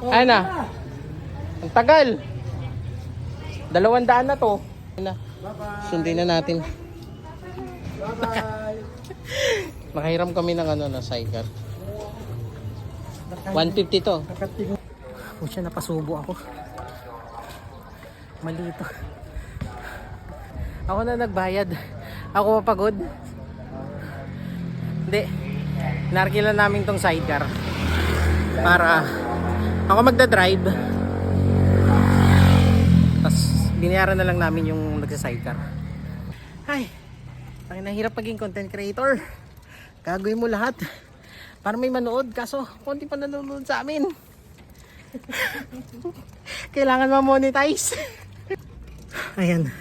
Ay na. Ang tagal. 200 na to. Sundin na natin. Bye-bye. Makahiram kami ng ano na sidecar. 150 to. Pucha, napasubo ako. Mali ito. Ako na nagbayad. Ako mapagod. Hindi. Narkilan namin tong sidecar. Para ako magdadrive. Tapos binayaran na lang namin yung nagsa-sidecar. Ay, ang nahirap maging content creator. Gagawin mo lahat para may manood, kaso konti pa nanonood sa amin. Kailangan ma-monetize. Ayan,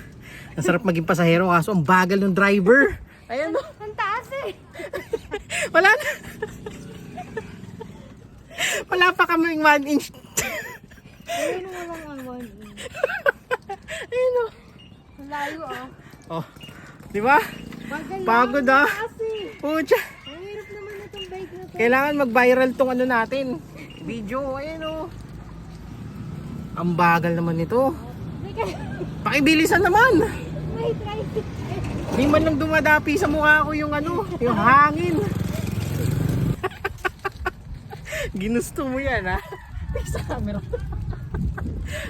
ang sarap maging pasahero kaso ang bagal ng driver. Ayan o, Ang taas eh. wala na. Wala pa kaming 1 inch. Ayun mo lang ang 1 inch. Ayun o. Ang layo ah. Oh, di ba? Bagal lang. Pagod ah. Ang taas eh. Pucha. Ang hirap naman itong bike na to. Kailangan mag-viral tong ano natin. Video, ayan o. Ang bagal naman nito. Pakibilisan naman. May tricycle. Di man lang dumadapi sa mukha ko yung ano, yung hangin. Ginusto mo yan ha. Sa camera.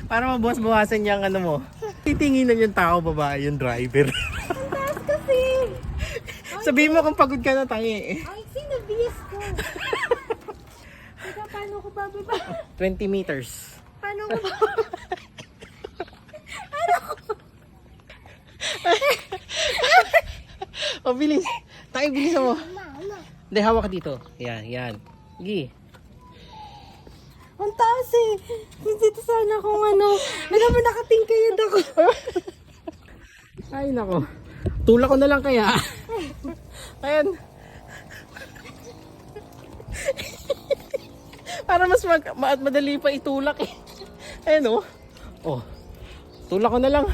Para mabawas-bawasan yung ano mo. Titinginan yung tao, babae, yung driver. Ang taas kasi. Sabihin mo kung pagod ka na tangi. Ay, sinabiyas ko. Teka, paano ko bababa? 20 meters. Paano ko O, bilis. Tayo, bilis mo. Hindi, hawak ka dito. Yan, yan. Sige. Ang taas eh. Dito sana kung ano. Alam mo, nakatingkayad ako. Ay, nako. Tulak ko na lang kaya. Ayan. Para mas madali pa itulak eh. Ayan oh. Oh. Tulak ko na lang.